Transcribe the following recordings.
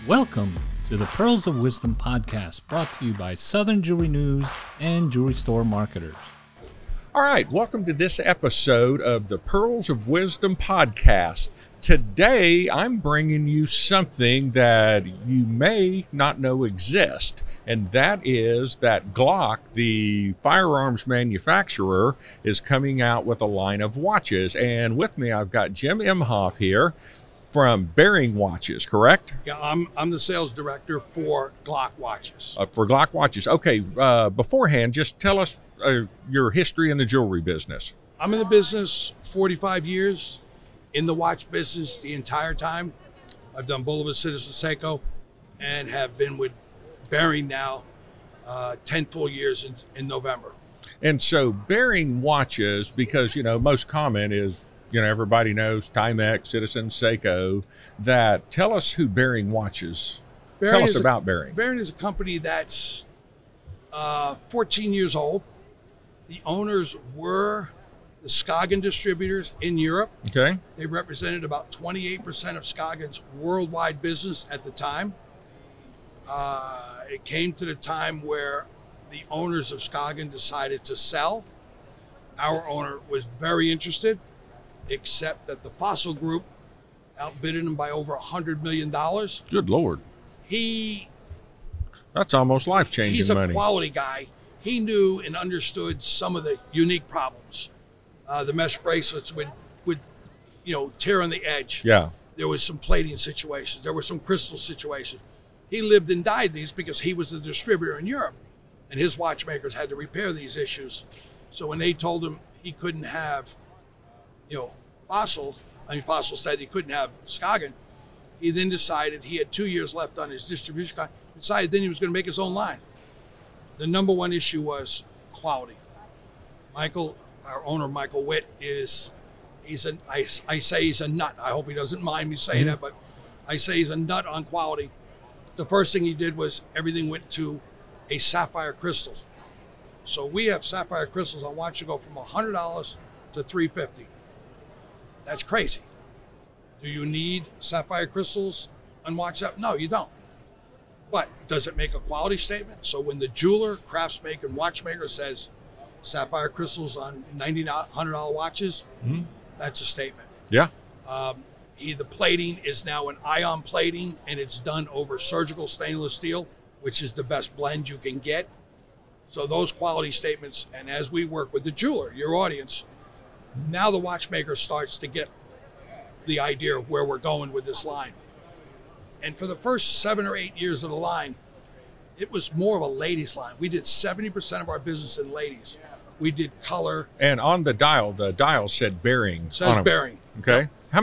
Welcome to the Pearls of Wisdom podcast, brought to you by Southern Jewelry News and Jewelry Store Marketers. All right, welcome to this episode of the Pearls of Wisdom podcast. Today, I'm bringing you something that you may not know exists, and that is that Glock, the firearms manufacturer, is coming out with a line of watches. And with me, I've got Jim Imhof here from Bering Watches, correct? Yeah, I'm the sales director for Glock Watches. For Glock Watches. Okay, beforehand, just tell us your history in the jewelry business. I'm in the business 45 years, in the watch business the entire time. I've done Boulevard, Citizen, Seiko, and have been with Bering now 10 full years in November. And so Bering Watches, because, you know, most common is, you know, everybody knows Timex, Citizen, Seiko. That tell us who Bering Watches. Tell us about Bering. Bering is a company that's 14 years old. The owners were the Skagen distributors in Europe. Okay. They represented about 28% of Skagen's worldwide business at the time. It came to the time where the owners of Skagen decided to sell. Our owner was very interested, except that the Fossil Group outbidded him by over $100 million. Good Lord. That's almost life-changing money. He's a quality guy. He knew and understood some of the unique problems. The mesh bracelets would tear on the edge. Yeah. There was some plating situations. There were some crystal situations. He lived and died these because he was the distributor in Europe, and his watchmakers had to repair these issues. So when they told him he couldn't have, Fossil said he couldn't have Skagen, he then decided he had 2 years left on his distribution contract, decided then he was going to make his own line. The number one issue was quality. Michael, our owner, Michael Witt, I say he's a nut. I hope he doesn't mind me saying that, but I say he's a nut on quality. The first thing he did was everything went to a sapphire crystal. So we have sapphire crystals on watches go from $100 to $350. That's crazy. Do you need sapphire crystals on watches? No, you don't. But does it make a quality statement? So when the jeweler, craftsmaker, and watchmaker says sapphire crystals on $100 watches, that's a statement. Yeah. The plating is now an ion plating, and it's done over surgical stainless steel, which is the best blend you can get. So those quality statements, and as we work with the jeweler, your audience, now the watchmaker starts to get the idea of where we're going with this line. And for the first 7 or 8 years of the line, it was more of a ladies line. We did 70% of our business in ladies. We did color. And on the dial said Bering. Says Bering. Okay. Yep. How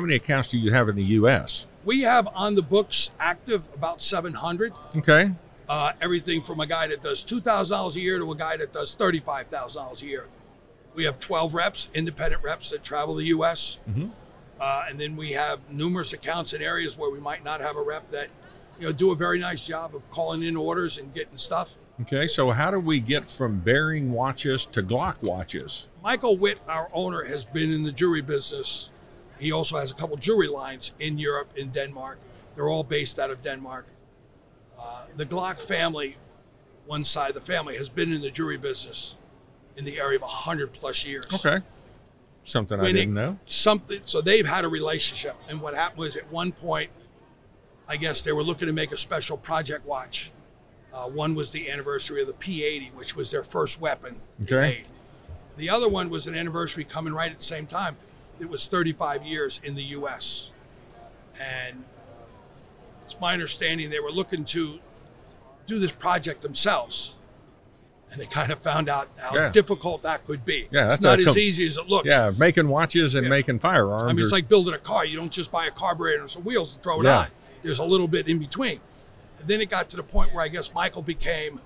many accounts do you have in the U.S.? We have on the books active about 700. Okay. Everything from a guy that does $2,000 a year to a guy that does $35,000 a year. We have 12 reps, independent reps that travel the U.S. And then we have numerous accounts in areas where we might not have a rep that, do a very nice job of calling in orders and getting stuff. Okay, so how do we get from Bering Watches to Glock Watches? Michael Witt, our owner, has been in the jewelry business. He also has a couple jewelry lines in Europe, in Denmark. They're all based out of Denmark. The Glock family, one side of the family, has been in the jewelry business in the area of 100+ years. Okay. Something I didn't know. So they've had a relationship. And what happened was at one point, I guess they were looking to make a special project watch. One was the anniversary of the P80, which was their first weapon they made. The other one was an anniversary coming right at the same time. It was 35 years in the U.S. And it's my understanding they were looking to do this project themselves. And they kind of found out how difficult that could be. Yeah, it's not as easy as it looks. Yeah, making watches and making firearms. I mean, it's like building a car. You don't just buy a carburetor and some wheels and throw it on. There's a little bit in between. And then it got to the point where I guess Michael became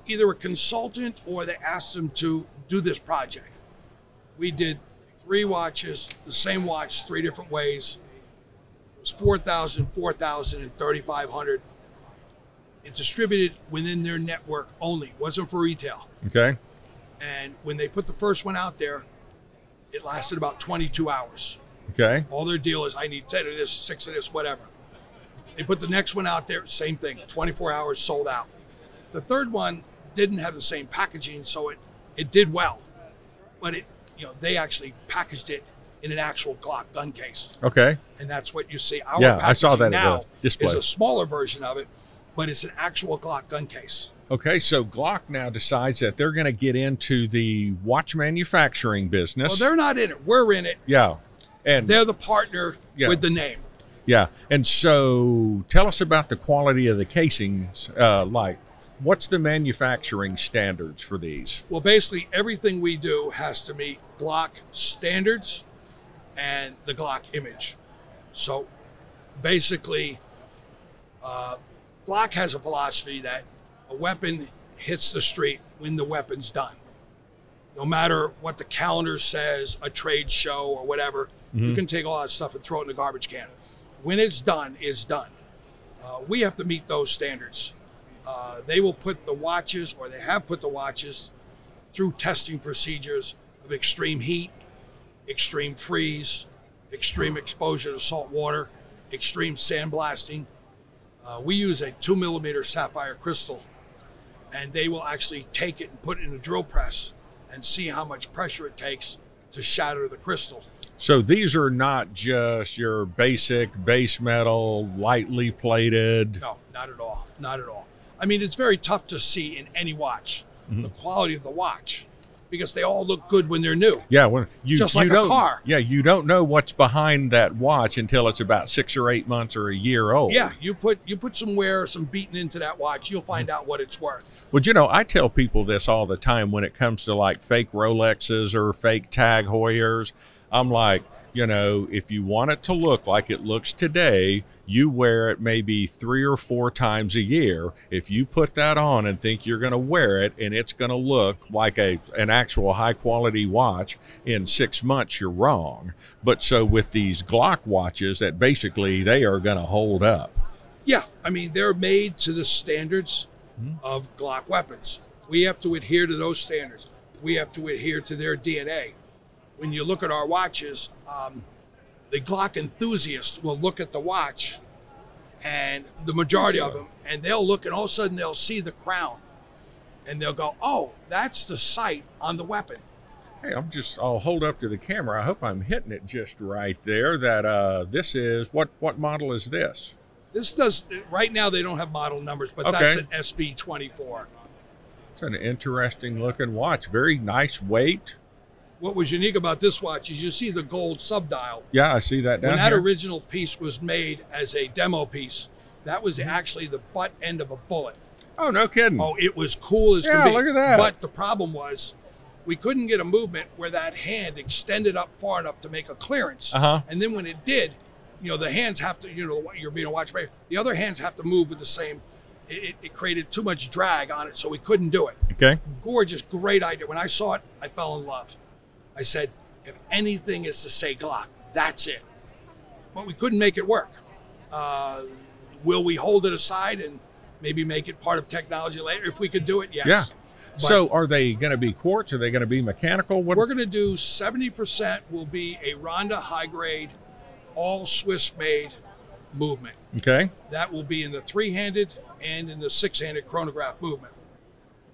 either a consultant or they asked him to do this project. We did 3 watches, the same watch, 3 different ways. It was 4,000, 4,000, and 3,500. It distributed within their network only. It wasn't for retail. Okay. And when they put the first one out there, it lasted about 22 hours. Okay. All their deal is, I need 10 of this, 6 of this, whatever. They put the next one out there, same thing, 24 hours sold out. The third one didn't have the same packaging, so it did well, but they actually packaged it in an actual Glock gun case. Okay. And that's what you see. Our packaging I saw that now display. is a smaller version of it, but it's an actual Glock gun case. Okay, so Glock now decides that they're going to get into the watch manufacturing business. Well, they're not in it. We're in it. Yeah. And they're the partner with the name. Yeah. And so tell us about the quality of the casings. What's the manufacturing standards for these? Well, basically everything we do has to meet Glock standards and the Glock image. So basically, Glock has a philosophy that a weapon hits the street when the weapon's done. No matter what the calendar says, a trade show or whatever, you can take all that stuff and throw it in the garbage can. When it's done, it's done. We have to meet those standards. They will put the watches, or they have put the watches, through testing procedures of extreme heat, extreme freeze, extreme exposure to salt water, extreme sandblasting. We use a 2mm sapphire crystal, and they will actually take it and put it in a drill press and see how much pressure it takes to shatter the crystal. So these are not just your basic base metal, lightly plated. No, not at all. Not at all. I mean, it's very tough to see in any watch the quality of the watch, because they all look good when they're new. Yeah, when just like a car. Yeah, you don't know what's behind that watch until it's about 6 or 8 months or a year old. Yeah, you put some wear, some beating into that watch, you'll find out what it's worth. Well, I tell people this all the time when it comes to like fake Rolexes or fake Tag Heuers. I'm like, if you want it to look like it looks today, you wear it maybe 3 or 4 times a year. If you put that on and think you're going to wear it and it's going to look like an actual high quality watch, in 6 months, you're wrong. But so with these Glock watches, that basically they are going to hold up. Yeah, I mean, they're made to the standards of Glock weapons. We have to adhere to those standards. We have to adhere to their DNA. When you look at our watches, the Glock enthusiasts will look at the watch, and the majority of them, and they'll look, and all of a sudden they'll see the crown, and they'll go, "Oh, that's the sight on the weapon." Hey, I'll hold up to the camera. I hope I'm hitting it just right there. That this is, what model is this? This does, right now they don't have model numbers, but that's an SB24. It's an interesting looking watch. Very nice weight. What was unique about this watch is you see the gold subdial. Yeah, I see that down When that here. original piece was made as a demo piece, that was actually the butt end of a bullet. Oh, no kidding. Oh, it was cool as Yeah, could be. look at that. But the problem was we couldn't get a movement where that hand extended up far enough to make a clearance. And then when it did, the hands have to, you're being a watchmaker, the other hands have to move with the same. It created too much drag on it, so we couldn't do it. Okay. Gorgeous, great idea. When I saw it, I fell in love. I said, if anything is to say Glock, that's it. But we couldn't make it work. Will we hold it aside and maybe make it part of technology later? If we could do it, yes. Yeah. But so are they going to be quartz? Are they going to be mechanical? We're going to do 70% will be a Ronda high grade, all Swiss made movement. Okay. That will be in the 3-handed and in the 6-handed chronograph movement.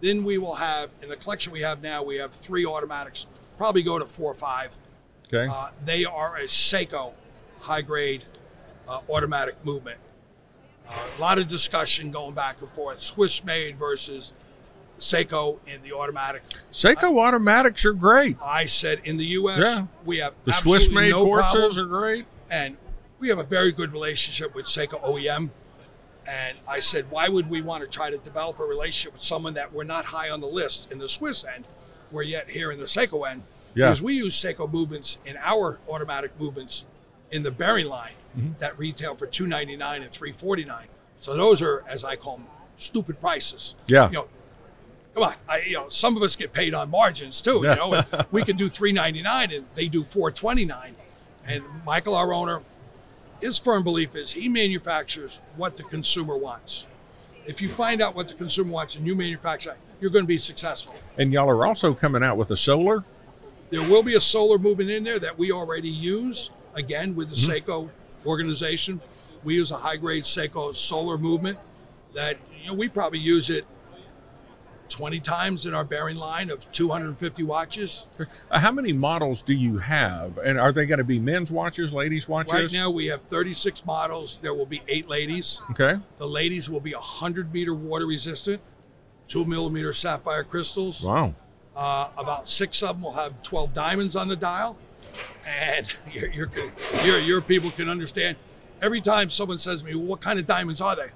Then we will have, in the collection we have now, we have 3 automatics, probably go to 4 or 5. Okay. They are a Seiko high-grade automatic movement. A lot of discussion going back and forth, Swiss-made versus Seiko in the automatic. Seiko automatics are great. I said in the U.S., we have the absolutely Swiss-made no quartzes problem. are great. And we have a very good relationship with Seiko OEM. And I said, why would we want to try to develop a relationship with someone that we're not high on the list in the Swiss end, we're yet here in the Seiko end? Yeah. Because we use Seiko movements in our automatic movements in the Bering line that retail for $299 and $349. So those are, as I call them, stupid prices. Yeah. Come on, some of us get paid on margins too. And we can do $399 and they do $429. And Michael, our owner, his firm belief is he manufactures what the consumer wants. If you find out what the consumer wants and you manufacture, you're going to be successful. And y'all are also coming out with a solar? There will be a solar movement in there that we already use, again, with the Seiko organization. We use a high-grade Seiko solar movement that, we probably use it 20 times in our Bering line of 250 watches. How many models do you have? And are they going to be men's watches, ladies' watches? Right now we have 36 models. There will be 8 ladies. Okay. The ladies will be 100-meter water resistant, 2-millimeter sapphire crystals. Wow. About 6 of them will have 12 diamonds on the dial. And your people can understand. Every time someone says to me, well, what kind of diamonds are they?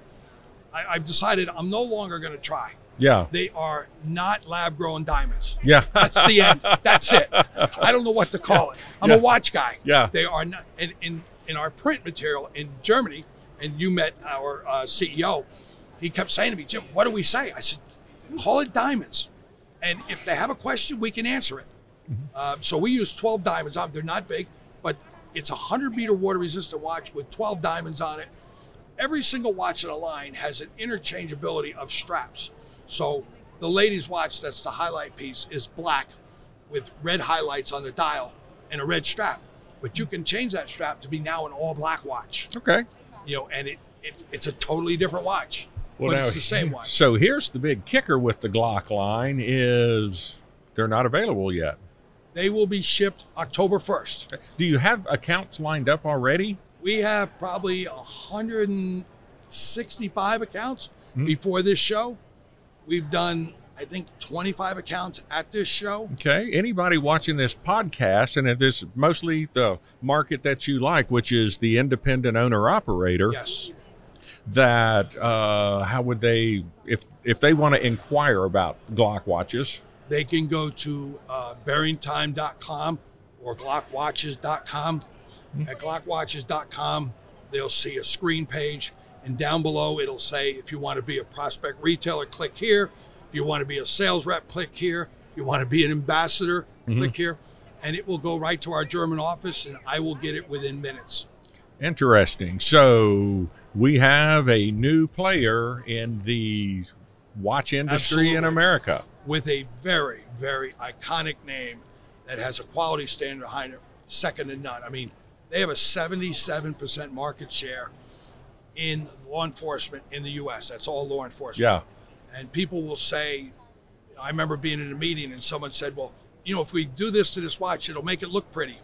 I've decided I'm no longer going to try. Yeah. They are not lab-grown diamonds. Yeah. That's the end. That's it. I don't know what to call it. I'm a watch guy. Yeah. They are not. And in our print material in Germany, and you met our CEO, he kept saying to me, Jim, what do we say? I said, call it diamonds. And if they have a question, we can answer it. So we use 12 diamonds on them. They're not big, but it's a 100-meter water-resistant watch with 12 diamonds on it. Every single watch in a line has an interchangeability of straps. So the ladies' watch, that's the highlight piece, is black with red highlights on the dial and a red strap. But you can change that strap to be now an all-black watch. Okay. And it's a totally different watch, Well, but now, it's the same watch. So here's the big kicker with the Glock line is they're not available yet. They will be shipped October 1st. Do you have accounts lined up already? We have probably 165 accounts before this show. We've done, I think, 25 accounts at this show. Okay. Anybody watching this podcast, and this is mostly the market that you like, which is the independent owner-operator. Yes. That how would they, if they want to inquire about Glock watches? They can go to beringtime.com or glockwatches.com. At glockwatches.com, they'll see a screen page, and down below it'll say if you want to be a prospect retailer, click here. If you want to be a sales rep, click here. If you want to be an ambassador, click here. And it will go right to our German office, and I will get it within minutes. Interesting. So we have a new player in the watch industry in America. With a very, very iconic name that has a quality standard behind it, second to none. I mean, they have a 77% market share in law enforcement in the U.S. That's all law enforcement. Yeah. And people will say, I remember being in a meeting and someone said, well, if we do this to this watch, it'll make it look pretty.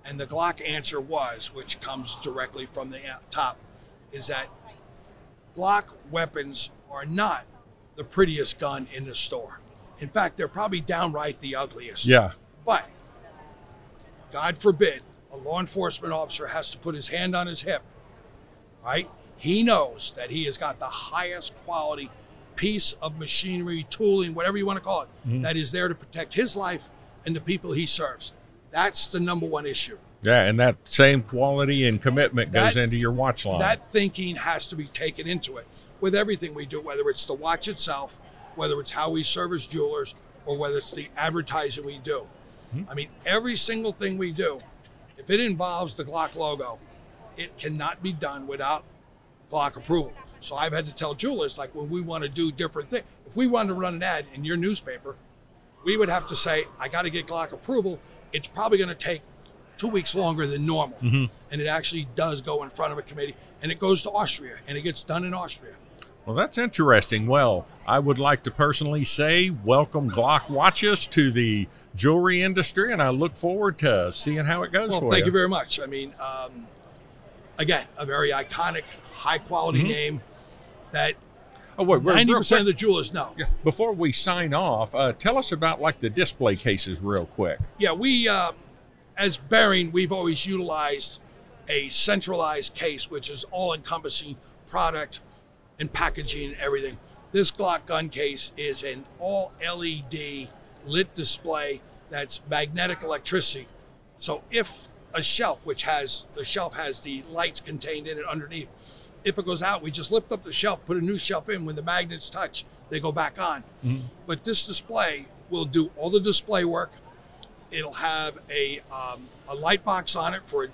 And the Glock answer was, which comes directly from the top, is that Glock weapons are not the prettiest gun in the store. In fact, they're probably downright the ugliest. Yeah. But God forbid a law enforcement officer has to put his hand on his hip, right? He knows that he has got the highest quality piece of machinery, tooling, whatever you want to call it, that is there to protect his life and the people he serves. That's the number one issue. Yeah, and that same quality and commitment goes into your watch line. That thinking has to be taken into it with everything we do, whether it's the watch itself, whether it's how we service jewelers, or whether it's the advertising we do. I mean, every single thing we do, if it involves the Glock logo, it cannot be done without Glock approval. So I've had to tell jewelers, like when we want to do different things, if we wanted to run an ad in your newspaper, we would have to say, I got to get Glock approval. It's probably going to take 2 weeks longer than normal. And it actually does go in front of a committee, and it goes to Austria, and it gets done in Austria. Well, that's interesting. Well, I would like to personally say welcome Glock Watches to the jewelry industry, and I look forward to seeing how it goes for you. Well, thank you very much. I mean, again, a very iconic, high-quality name that 90% of the jewelers know. Yeah. Before we sign off, tell us about like the display cases real quick. Yeah, we, as Bering, we've always utilized a centralized case, which is all-encompassing product and packaging and everything. This Glock gun case is an all-LED lit display that's magnetic electricity. So if a shelf, the shelf has the lights contained in it underneath, if it goes out, we just lift up the shelf, put a new shelf in. When the magnets touch, they go back on. But this display will do all the display work. It'll have a light box on it for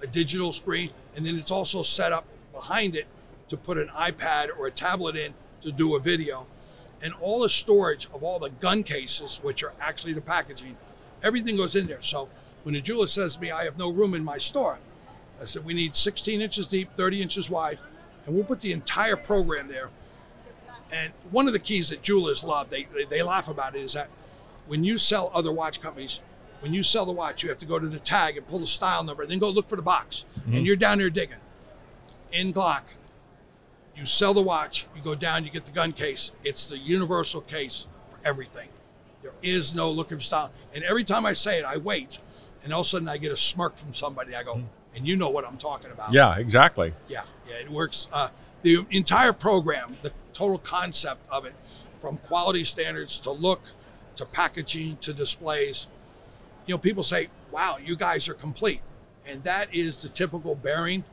a digital screen, and then it's also set up behind it to put an iPad or a tablet in to do a video. And all the storage of all the gun cases, which are actually the packaging, everything goes in there. So when a jeweler says to me, I have no room in my store, I said, we need 16 inches deep, 30 inches wide, and we'll put the entire program there. And one of the keys that jewelers love, they laugh about it, is that when you sell other watch companies, when you sell the watch, you have to go to the tag and pull the style number, and then go look for the box. And you're down there digging. In Glock, you sell the watch, you go down, you get the gun case. It's the universal case for everything. There is no looking for style. And every time I say it, I wait. And all of a sudden I get a smirk from somebody. I go, and you know what I'm talking about. Yeah, exactly. Yeah, it works. The entire program, the total concept of it, from quality standards to look, to packaging, to displays. People say, wow, you guys are complete. And that is the typical Bering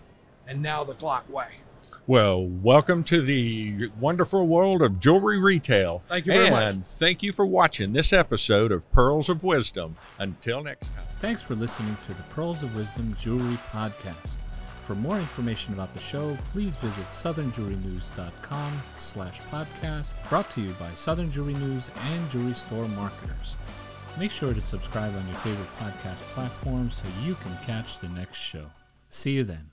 and now the Glock way. Well, welcome to the wonderful world of jewelry retail. Thank you very much. And thank you for watching this episode of Pearls of Wisdom. Until next time. Thanks for listening to the Pearls of Wisdom Jewelry Podcast. For more information about the show, please visit southernjewelrynews.com/podcast, brought to you by Southern Jewelry News and Jewelry Store Marketers. Make sure to subscribe on your favorite podcast platform so you can catch the next show. See you then.